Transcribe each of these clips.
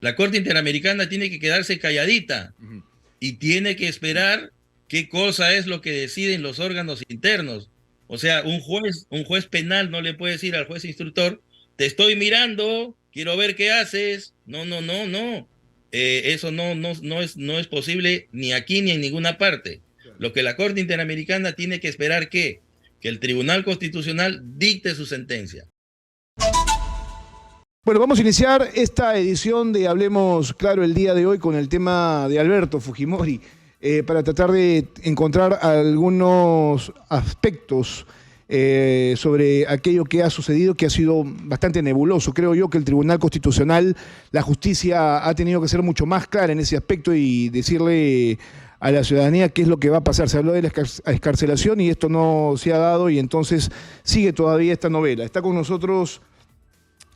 La Corte Interamericana tiene que quedarse calladita Ujú. y tiene que esperar qué cosa es lo que deciden los órganos internos. O sea, un juez penal no le puede decir al juez instructor, te estoy mirando, quiero ver qué haces. No, no, no, no. Eso no es posible ni aquí ni en ninguna parte. Claro. Lo que la Corte Interamericana tiene que esperar que el Tribunal Constitucional dicte su sentencia. Bueno, vamos a iniciar esta edición de Hablemos Claro el día de hoy con el tema de Alberto Fujimori, para tratar de encontrar algunos aspectos sobre aquello que ha sucedido, que ha sido bastante nebuloso. Creo yo que el Tribunal Constitucional, la justicia ha tenido que ser mucho más clara en ese aspecto y decirle a la ciudadanía qué es lo que va a pasar. Se habló de la excarcelación y esto no se ha dado y entonces sigue todavía esta novela. Está con nosotros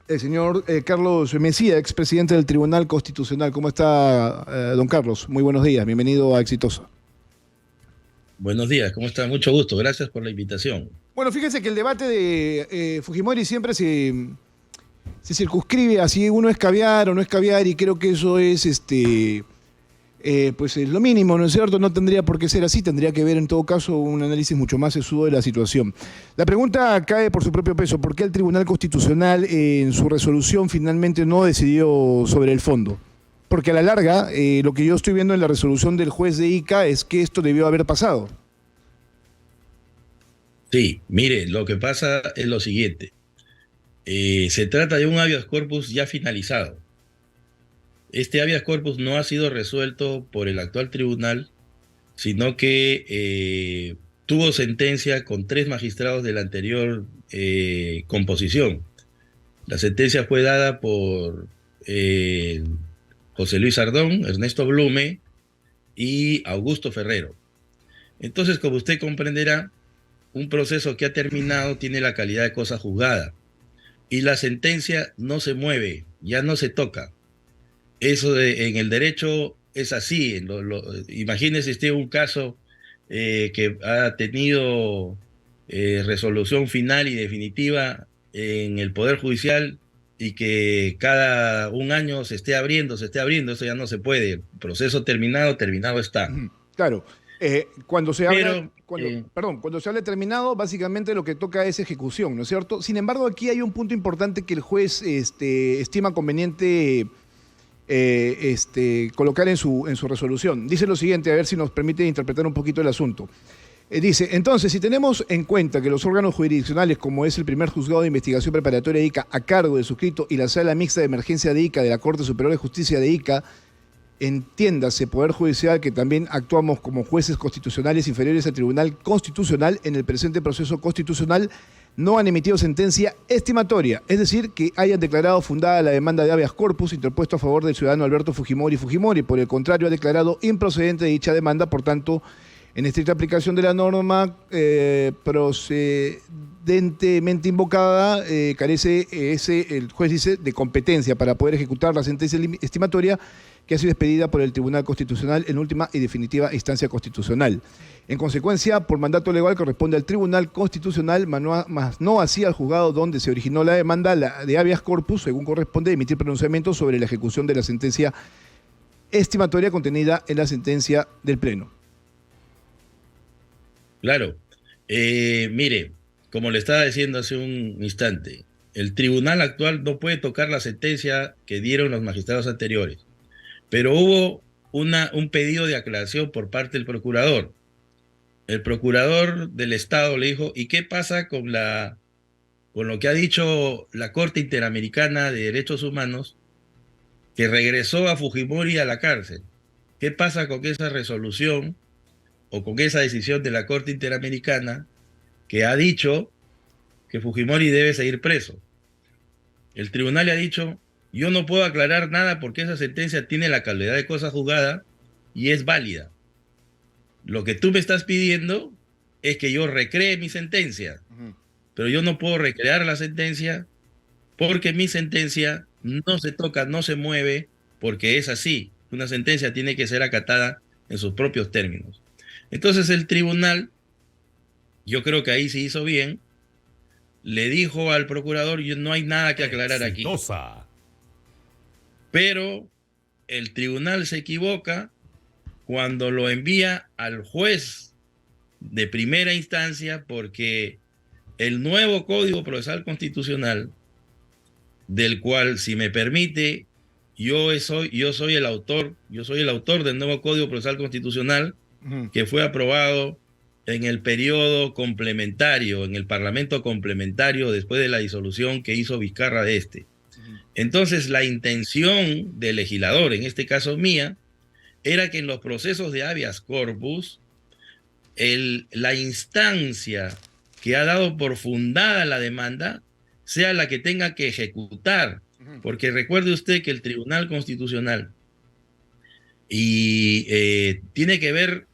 el señor Carlos Mesía, expresidente del Tribunal Constitucional. ¿Cómo está, don Carlos? Muy buenos días, bienvenido a Exitosa. Buenos días, ¿cómo está? Mucho gusto, gracias por la invitación. Bueno, fíjese que el debate de Fujimori siempre se circunscribe a si uno es caviar o no es caviar, y creo que eso es pues es lo mínimo, ¿no es cierto? No tendría por qué ser así, tendría que ver en todo caso un análisis mucho más sesudo de la situación. La pregunta cae por su propio peso: ¿por qué el Tribunal Constitucional en su resolución finalmente no decidió sobre el fondo? Porque a la larga, lo que yo estoy viendo en la resolución del juez de Ica es que esto debió haber pasado. Sí, mire, lo que pasa es lo siguiente. Se trata de un habeas corpus ya finalizado. Este habeas corpus no ha sido resuelto por el actual tribunal, sino que tuvo sentencia con 3 magistrados de la anterior composición. La sentencia fue dada por eh, José Luis Ardón, Ernesto Blume y Augusto Ferrero. Entonces, como usted comprenderá, un proceso que ha terminado tiene la calidad de cosa juzgada y la sentencia no se mueve, ya no se toca. En el derecho es así. Imagínese usted un caso que ha tenido resolución final y definitiva en el Poder Judicial y que cada un año se esté abriendo, eso ya no se puede. Proceso terminado, terminado está. Claro, cuando se habla, Pero perdón, cuando se habla de terminado, básicamente lo que toca es ejecución, ¿no es cierto? Sin embargo, aquí hay un punto importante que el juez estima conveniente colocar en su resolución. Dice lo siguiente, a ver si nos permite interpretar un poquito el asunto. Dice, entonces, si tenemos en cuenta que los órganos jurisdiccionales, como es el primer juzgado de investigación preparatoria de Ica, a cargo del suscrito, y la sala mixta de emergencia de Ica de la Corte Superior de Justicia de Ica, entiéndase Poder Judicial, que también actuamos como jueces constitucionales inferiores al Tribunal Constitucional en el presente proceso constitucional, no han emitido sentencia estimatoria, es decir, que hayan declarado fundada la demanda de habeas corpus interpuesto a favor del ciudadano Alberto Fujimori Fujimori. Por el contrario, ha declarado improcedente dicha demanda. Por tanto, en estricta aplicación de la norma procedentemente invocada, carece el juez dice, de competencia para poder ejecutar la sentencia estimatoria que ha sido expedida por el Tribunal Constitucional en última y definitiva instancia constitucional. En consecuencia, por mandato legal corresponde al Tribunal Constitucional, más no así al juzgado donde se originó la demanda de habeas corpus, según corresponde, emitir pronunciamiento sobre la ejecución de la sentencia estimatoria contenida en la sentencia del Pleno. claro, mire, como le estaba diciendo hace un instante, el tribunal actual no puede tocar la sentencia que dieron los magistrados anteriores, pero hubo un pedido de aclaración por parte del procurador. El procurador del Estado le dijo, ¿y qué pasa con lo que ha dicho la Corte Interamericana de Derechos Humanos, que regresó a Fujimori a la cárcel? ¿Qué pasa con esa resolución o con esa decisión de la Corte Interamericana que ha dicho que Fujimori debe seguir preso? El tribunal le ha dicho, yo no puedo aclarar nada porque esa sentencia tiene la calidad de cosa juzgada y es válida. Lo que tú me estás pidiendo es que yo recree mi sentencia, pero yo no puedo recrear la sentencia porque mi sentencia no se toca, no se mueve, porque es así. Una sentencia tiene que ser acatada en sus propios términos. Entonces el tribunal, yo creo que ahí se hizo bien, le dijo al procurador, no hay nada que aclarar aquí. Exitosa. Pero el tribunal se equivoca cuando lo envía al juez de primera instancia, porque el nuevo Código Procesal Constitucional, del cual, si me permite, yo soy el autor del nuevo Código Procesal Constitucional, que fue aprobado en el periodo complementario, en el Parlamento complementario, después de la disolución que hizo Vizcarra de este. Entonces, la intención del legislador, en este caso mía, era que en los procesos de habeas corpus, la instancia que ha dado por fundada la demanda sea la que tenga que ejecutar. Porque recuerde usted que el Tribunal Constitucional tiene que ver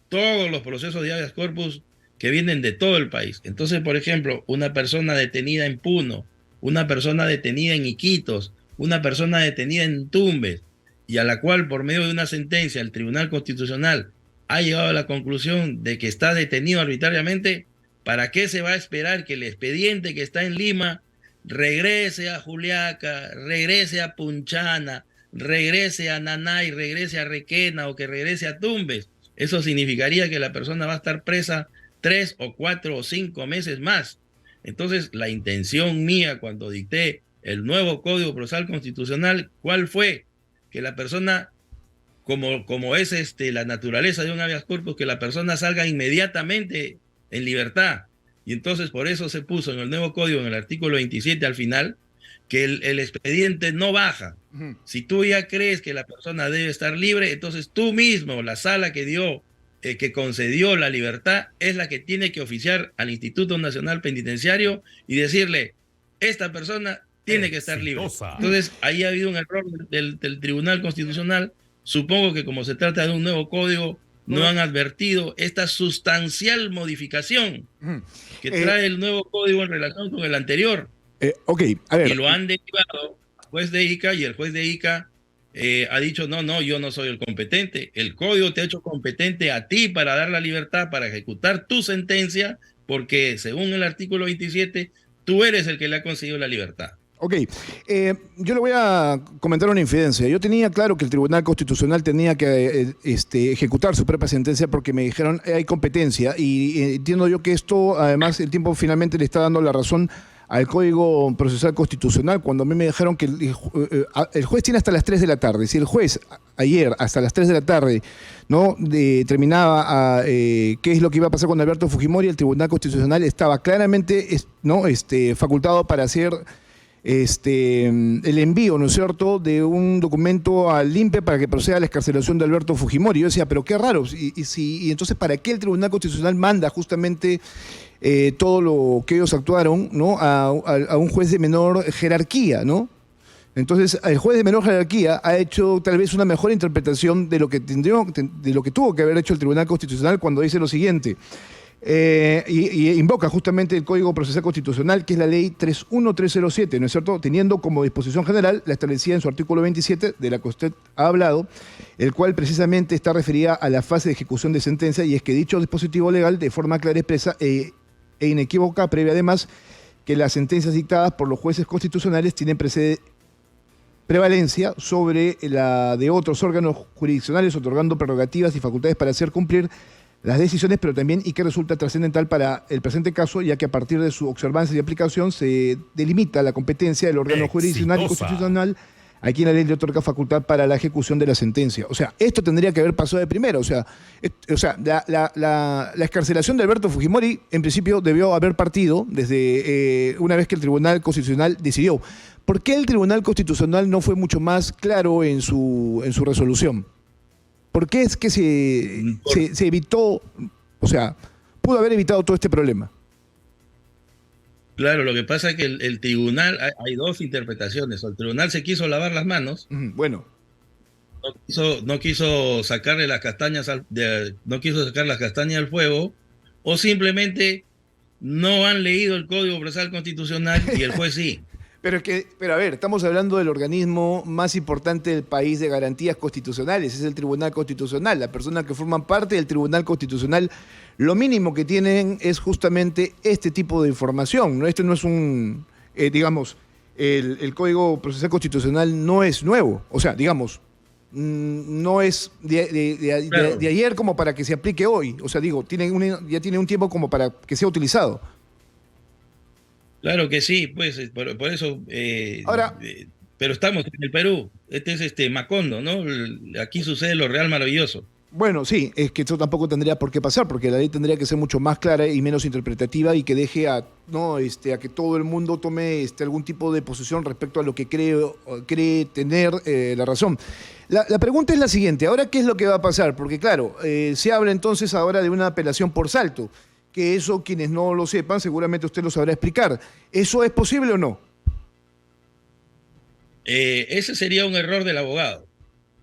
todos los procesos de habeas corpus que vienen de todo el país. Entonces, por ejemplo, una persona detenida en Puno, una persona detenida en Iquitos, una persona detenida en Tumbes, y a la cual por medio de una sentencia el Tribunal Constitucional ha llegado a la conclusión de que está detenido arbitrariamente, ¿para qué se va a esperar que el expediente que está en Lima regrese a Juliaca, regrese a Punchana, regrese a Nanay, regrese a Requena o que regrese a Tumbes? Eso significaría que la persona va a estar presa 3 o 4 o 5 meses más. Entonces, la intención mía cuando dicté el nuevo Código Procesal Constitucional, ¿cuál fue? Que la persona, como es la naturaleza de un habeas corpus, que la persona salga inmediatamente en libertad. Y entonces por eso se puso en el nuevo código, en el artículo 27 al final, que el expediente no baja. Si tú ya crees que la persona debe estar libre, entonces tú mismo, la sala que concedió la libertad, es la que tiene que oficiar al Instituto Nacional Penitenciario y decirle, esta persona tiene que estar libre. Entonces, ahí ha habido un error del Tribunal Constitucional. Supongo que como se trata de un nuevo código, no han advertido esta sustancial modificación que trae el nuevo código en relación con el anterior. Ok, a ver. Y lo han derivado al juez de Ica, y el juez de Ica ha dicho, no, yo no soy el competente. El código te ha hecho competente a ti para dar la libertad, para ejecutar tu sentencia, porque según el artículo 27, tú eres el que le ha concedido la libertad. Ok, yo le voy a comentar una infidencia. Yo tenía claro que el Tribunal Constitucional tenía que ejecutar su propia sentencia porque me dijeron hay competencia y entiendo yo que esto, además, el tiempo finalmente le está dando la razón al Código Procesal Constitucional cuando a mí me dijeron que el juez tiene hasta las 3 de la tarde. Si el juez ayer hasta las 3 de la tarde no determinaba qué es lo que iba a pasar con Alberto Fujimori, el Tribunal Constitucional estaba claramente facultado para hacer el envío, ¿no es cierto?, de un documento al INPE para que proceda a la excarcelación de Alberto Fujimori. Yo decía, pero qué raro, y entonces, ¿para qué el Tribunal Constitucional manda justamente todo lo que ellos actuaron, ¿no?, a un juez de menor jerarquía, ¿no? Entonces, el juez de menor jerarquía ha hecho tal vez una mejor interpretación de lo que tuvo que haber hecho el Tribunal Constitucional cuando dice lo siguiente. Y invoca justamente el Código Procesal Constitucional, que es la ley 31307, ¿no es cierto?, teniendo como disposición general la establecida en su artículo 27, de la que usted ha hablado, el cual precisamente está referida a la fase de ejecución de sentencia, y es que dicho dispositivo legal, de forma clara, expresa e inequívoca, previa además que las sentencias dictadas por los jueces constitucionales tienen prevalencia sobre la de otros órganos jurisdiccionales, otorgando prerrogativas y facultades para hacer cumplir las decisiones, pero también, y que resulta trascendental para el presente caso, ya que a partir de su observancia y aplicación se delimita la competencia del órgano jurisdiccional y constitucional a quien la ley le otorga facultad para la ejecución de la sentencia. O sea, esto tendría que haber pasado de primero. O sea, la excarcelación de Alberto Fujimori, en principio, debió haber partido desde una vez que el Tribunal Constitucional decidió. ¿Por qué el Tribunal Constitucional no fue mucho más claro en su resolución? ¿Por qué es que se evitó, o sea, pudo haber evitado todo este problema? Claro, lo que pasa es que el tribunal, hay dos interpretaciones. O el tribunal se quiso lavar las manos. Bueno. No quiso sacarle las castañas no quiso sacar las castañas al fuego, o simplemente no han leído el Código Procesal Constitucional y el juez sí. Pero a ver, estamos hablando del organismo más importante del país de garantías constitucionales, es el Tribunal Constitucional. Las personas que forman parte del Tribunal Constitucional, lo mínimo que tienen es justamente este tipo de información, ¿no? Esto no es el Código Procesal Constitucional no es nuevo. O sea, digamos, no es Claro, de ayer como para que se aplique hoy. O sea, digo, ya tiene un tiempo como para que sea utilizado. claro que sí, pues por eso, Ahora, pero estamos en el Perú, este es Macondo, ¿no? Aquí sucede lo real maravilloso. bueno, sí, es que esto tampoco tendría por qué pasar, porque la ley tendría que ser mucho más clara y menos interpretativa y que deje a, no, a que todo el mundo tome algún tipo de posición respecto a lo que cree tener la razón. La pregunta es la siguiente, ¿ahora qué es lo que va a pasar? Porque claro, se habla entonces ahora de una apelación por salto, que eso quienes no lo sepan, seguramente usted lo sabrá explicar. ¿Eso es posible o no? Ese sería un error del abogado.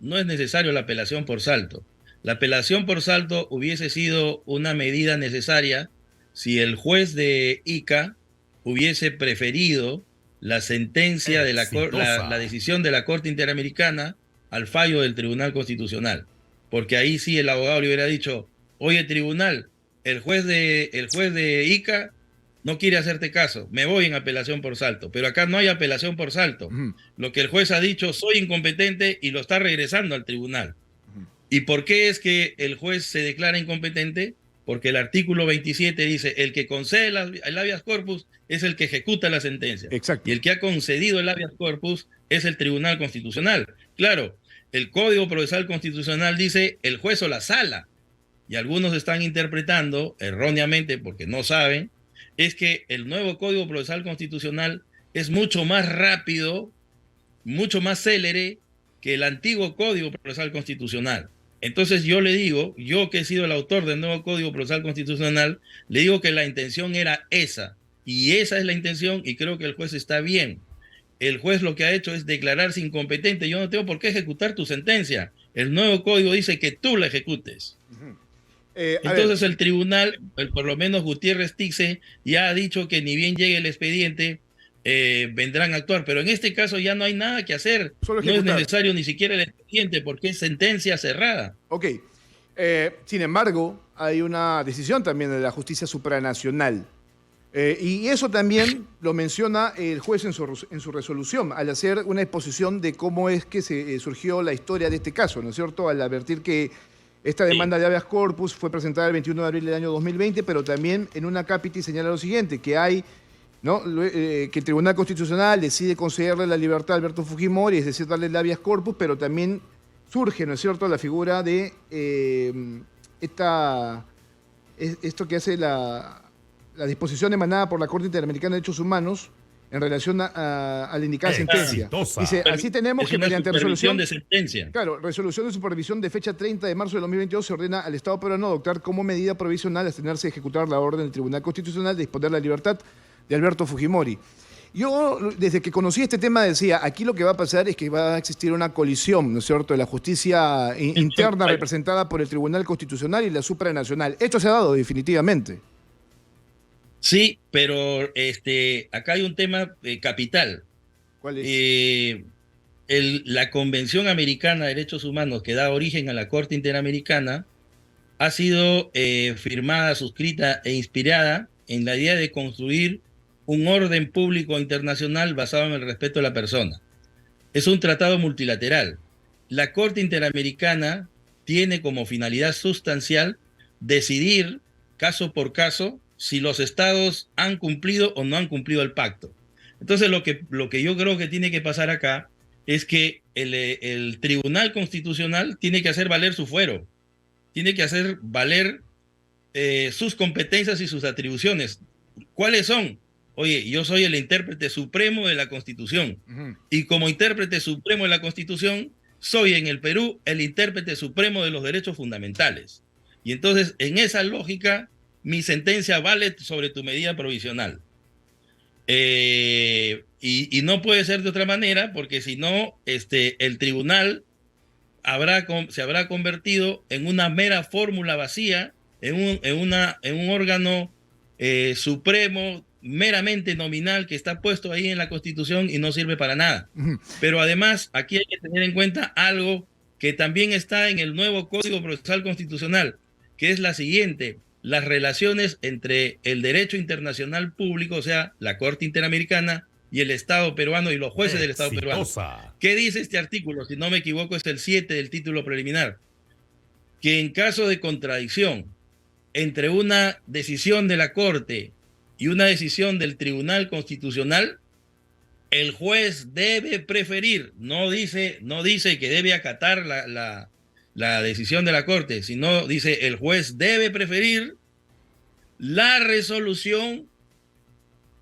No es necesario la apelación por salto. La apelación por salto hubiese sido una medida necesaria si el juez de Ica hubiese preferido la sentencia de la Exitosa. decisión de la Corte Interamericana al fallo del Tribunal Constitucional. Porque ahí sí el abogado le hubiera dicho, oye, tribunal, el juez de Ica no quiere hacerte caso, me voy en apelación por salto. Pero acá no hay apelación por salto. Ujú, Lo que el juez ha dicho, soy incompetente y lo está regresando al tribunal. ujú. ¿Y por qué es que el juez se declara incompetente? Porque el artículo 27 dice, el que concede el habeas corpus es el que ejecuta la sentencia. Y Exacto. el que ha concedido el habeas corpus es el Tribunal Constitucional. Claro, el Código Procesal Constitucional dice el juez o la sala. Y algunos están interpretando erróneamente, porque no saben, es que el nuevo Código Procesal Constitucional es mucho más rápido, mucho más célere que el antiguo Código Procesal Constitucional. Entonces yo le digo, yo que he sido el autor del nuevo Código Procesal Constitucional, le digo que la intención era esa, y esa es la intención, y creo que el juez está bien. El juez lo que ha hecho es declararse incompetente. Yo no tengo por qué ejecutar tu sentencia. El nuevo código dice que tú la ejecutes. Ujú. A ver, Entonces el tribunal, por lo menos Gutiérrez Tixe, ya ha dicho que ni bien llegue el expediente, vendrán a actuar. Pero en este caso ya no hay nada que hacer. solo No es ejecutar. necesario ni siquiera el expediente porque es sentencia cerrada. Ok. Sin embargo, hay una decisión también de la justicia supranacional. Y eso también lo menciona el juez en su resolución, al hacer una exposición de cómo es que surgió la historia de este caso, ¿no es cierto? Al advertir que esta Sí, demanda de habeas corpus fue presentada el 21 de abril del año 2020, pero también en una cápita señala lo siguiente, que hay, ¿no? Que el Tribunal Constitucional decide concederle la libertad a Alberto Fujimori, es decir, darle el habeas corpus, pero también surge, ¿no es cierto?, la figura de esta, esto que hace la disposición emanada por la Corte Interamericana de Derechos Humanos en relación a la indicada sentencia. Exitosa. Dice, así tenemos es que una mediante supervisión resolución, de sentencia. claro, resolución de supervisión de fecha 30 de marzo de 2022 se ordena al Estado peruano adoptar como medida provisional abstenerse de ejecutar la orden del Tribunal Constitucional de disponer la libertad de Alberto Fujimori. Yo, desde que conocí este tema, decía, aquí lo que va a pasar es que va a existir una colisión, ¿no es cierto?, de la justicia interna representada por el Tribunal Constitucional y la supranacional. Esto se ha dado definitivamente. Sí, pero acá hay un tema capital. ¿Cuál es? Eh, la Convención Americana de Derechos Humanos que da origen a la Corte Interamericana ha sido firmada, suscrita e inspirada en la idea de construir un orden público internacional basado en el respeto a la persona. Es un tratado multilateral. La Corte Interamericana tiene como finalidad sustancial decidir caso por caso si los estados han cumplido o no han cumplido el pacto. Entonces lo que yo creo que tiene que pasar acá es que el Tribunal Constitucional tiene que hacer valer su fuero, tiene que hacer valer sus competencias y sus atribuciones. ¿Cuáles son? Oye, yo soy el intérprete supremo de la Constitución Ujú. y como intérprete supremo de la Constitución soy en el Perú el intérprete supremo de los derechos fundamentales. Y entonces, en esa lógica, mi sentencia vale sobre tu medida provisional. Y no puede ser de otra manera porque si no, el tribunal se habrá convertido en una mera fórmula vacía, en un órgano supremo, meramente nominal, que está puesto ahí en la Constitución y no sirve para nada. Ujú. Pero además, aquí hay que tener en cuenta algo que también está en el nuevo Código Procesal Constitucional, que es la siguiente: las relaciones entre el derecho internacional público, o sea, la Corte Interamericana, y el Estado peruano y los jueces del Estado peruano. ¿Qué dice este artículo? Si no me equivoco, es el 7 del título preliminar. Que en caso de contradicción entre una decisión de la Corte y una decisión del Tribunal Constitucional, el juez debe preferir, no dice que debe acatar la decisión de la Corte, sino dice el juez debe preferir la resolución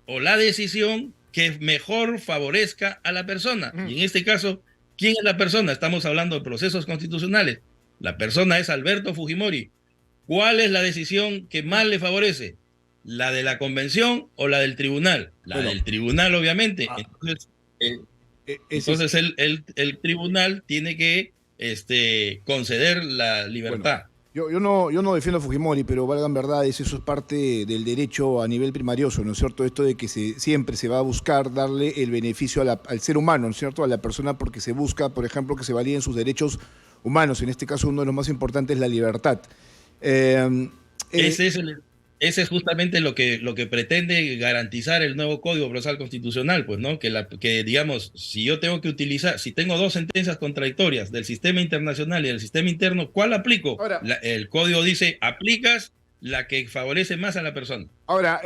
o la decisión que mejor favorezca a la persona. Y en este caso, ¿quién es la persona? Estamos hablando de procesos constitucionales. La persona es Alberto Fujimori. ¿Cuál es la decisión que más le favorece? ¿La de la convención o la del tribunal? La del tribunal, obviamente. Entonces el tribunal tiene que conceder la libertad. Bueno, yo no defiendo a Fujimori, pero valgan verdades, eso es parte del derecho a nivel primarioso, ¿no es cierto? Esto de que siempre se va a buscar darle el beneficio al ser humano, ¿no es cierto? A la persona, porque se busca, por ejemplo, que se validen sus derechos humanos. En este caso, uno de los más importantes es la libertad. Ese es justamente lo que pretende garantizar el nuevo Código Procesal Constitucional, pues, ¿no? Que digamos, si yo tengo que utilizar, si tengo dos sentencias contradictorias del sistema internacional y del sistema interno, ¿cuál aplico? Ahora, el código dice, aplicas la que favorece más a la persona. Ahora,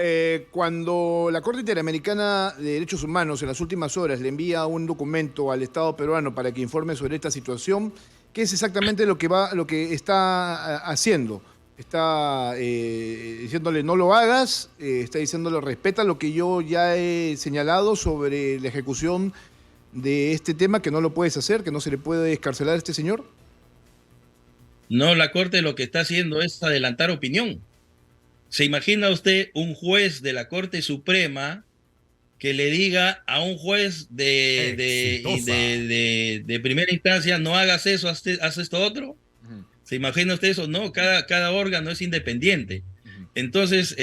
cuando la Corte Interamericana de Derechos Humanos en las últimas horas le envía un documento al Estado peruano para que informe sobre esta situación, ¿qué es exactamente lo que está haciendo? Está diciéndole no lo hagas, está diciéndole respeta lo que yo ya he señalado sobre la ejecución de este tema, que no lo puedes hacer, que no se le puede excarcelar a este señor. No, la Corte lo que está haciendo es adelantar opinión. ¿Se imagina usted un juez de la Corte Suprema que le diga a un juez de primera instancia, no hagas eso, haz esto otro? ¿Se imagina usted eso? No, cada órgano es independiente. Entonces,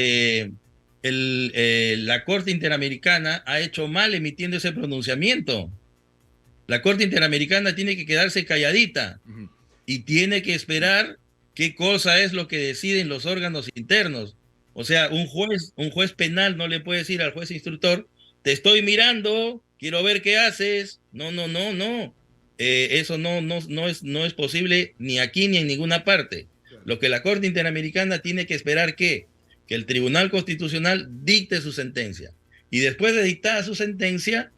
la Corte Interamericana ha hecho mal emitiendo ese pronunciamiento. La Corte Interamericana tiene que quedarse calladita y tiene que esperar qué cosa es lo que deciden los órganos internos. O sea, un juez penal no le puede decir al juez instructor, te estoy mirando, quiero ver qué haces. No. Eso no es posible ni aquí ni en ninguna parte. Lo que la Corte Interamericana tiene que esperar que el Tribunal Constitucional dicte su sentencia. Y después de dictada su sentencia,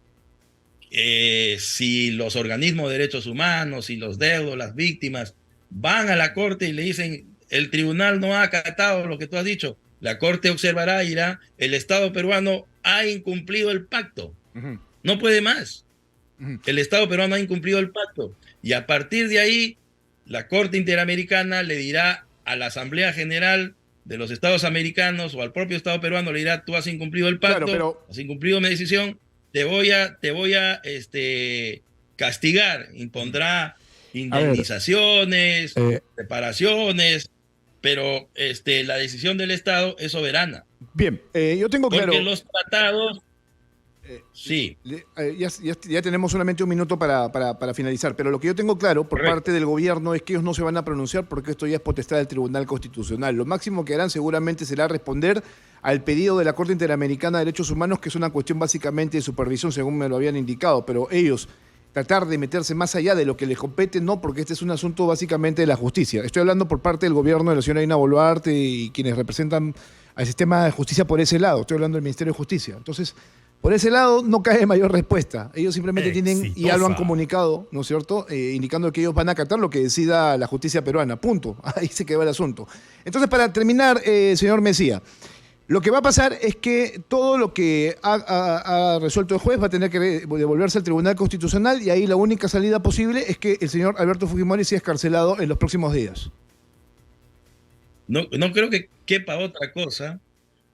si los organismos de derechos humanos, si los deudos, las víctimas, van a la Corte y le dicen, el tribunal no ha acatado lo que tú has dicho, la Corte observará y dirá, el Estado peruano ha incumplido el pacto. No puede más. El Estado peruano ha incumplido el pacto. Y a partir de ahí, la Corte Interamericana le dirá a la Asamblea General de los Estados Americanos o al propio Estado peruano, le dirá, tú has incumplido el pacto, has incumplido mi decisión, te voy a castigar, impondrá indemnizaciones, reparaciones, pero la decisión del Estado es soberana. Bien, yo tengo claro... Porque los tratados... sí. Ya tenemos solamente un minuto para finalizar, pero lo que yo tengo claro por parte del gobierno es que ellos no se van a pronunciar porque esto ya es potestad del Tribunal Constitucional. Lo máximo que harán seguramente será responder al pedido de la Corte Interamericana de Derechos Humanos, que es una cuestión básicamente de supervisión, según me lo habían indicado, pero ellos tratar de meterse más allá de lo que les compete, no, porque este es un asunto básicamente de la justicia. Estoy hablando por parte del gobierno de la señora Dina Boluarte y quienes representan al sistema de justicia por ese lado. Estoy hablando del Ministerio de Justicia. Entonces, por ese lado no cae mayor respuesta. Ellos simplemente tienen, y ya lo han comunicado, ¿no es cierto?, indicando que ellos van a acatar lo que decida la justicia peruana. Punto. Ahí se quedó el asunto. Entonces, para terminar, señor Mesía, lo que va a pasar es que todo lo que ha resuelto el juez va a tener que devolverse al Tribunal Constitucional, y ahí la única salida posible es que el señor Alberto Fujimori sea excarcelado en los próximos días. No creo que quepa otra cosa,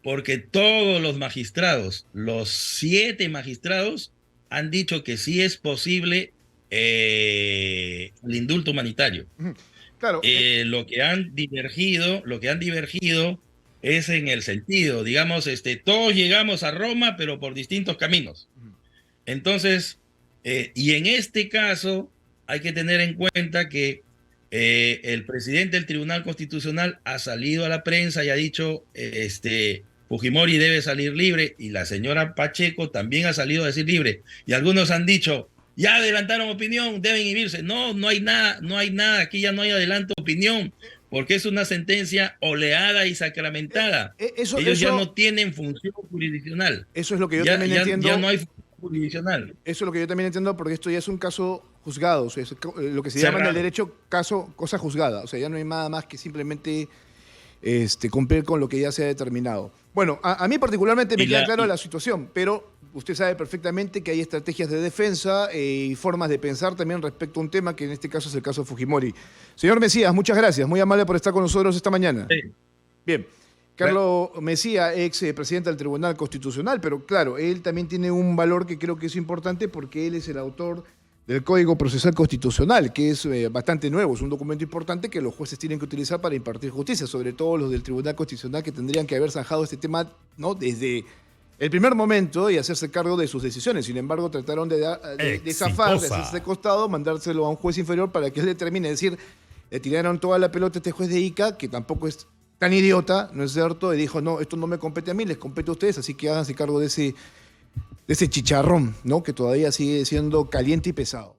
porque todos los magistrados, los 7 magistrados, han dicho que sí es posible el indulto humanitario. Claro. Lo que han divergido es en el sentido, digamos, todos llegamos a Roma, pero por distintos caminos. Entonces, y en este caso hay que tener en cuenta que el presidente del Tribunal Constitucional ha salido a la prensa y ha dicho, Fujimori debe salir libre y la señora Pacheco también ha salido a decir libre. Y algunos han dicho, ya adelantaron opinión, deben inhibirse. No, no hay nada, aquí ya no hay adelanto de opinión, porque es una sentencia oleada y sacramentada. Ellos ya no tienen función jurisdiccional. Eso es lo que yo también entiendo. Ya no hay función jurisdiccional. Eso es lo que yo también entiendo, porque esto ya es un caso juzgado, o sea, es lo que se llama en el derecho cosa juzgada. O sea, ya no hay nada más que simplemente cumplir con lo que ya se ha determinado. Bueno, a mí particularmente me queda claro la situación, pero usted sabe perfectamente que hay estrategias de defensa y formas de pensar también respecto a un tema que en este caso es el caso de Fujimori. Señor Mesías, muchas gracias, muy amable por estar con nosotros esta mañana. Sí. Bien. Carlos Mesías, ex presidente del Tribunal Constitucional, pero claro, él también tiene un valor que creo que es importante porque él es el autor del Código Procesal Constitucional, que es bastante nuevo, es un documento importante que los jueces tienen que utilizar para impartir justicia, sobre todo los del Tribunal Constitucional que tendrían que haber zanjado este tema, ¿no?, desde el primer momento y hacerse cargo de sus decisiones. Sin embargo, trataron de zafar, de hacerse de costado, mandárselo a un juez inferior para que él determine, es decir, le tiraron toda la pelota a este juez de Ica, que tampoco es tan idiota, ¿no es cierto? Y dijo, no, esto no me compete a mí, les compete a ustedes, así que háganse cargo de ese chicharrón, ¿no?, que todavía sigue siendo caliente y pesado.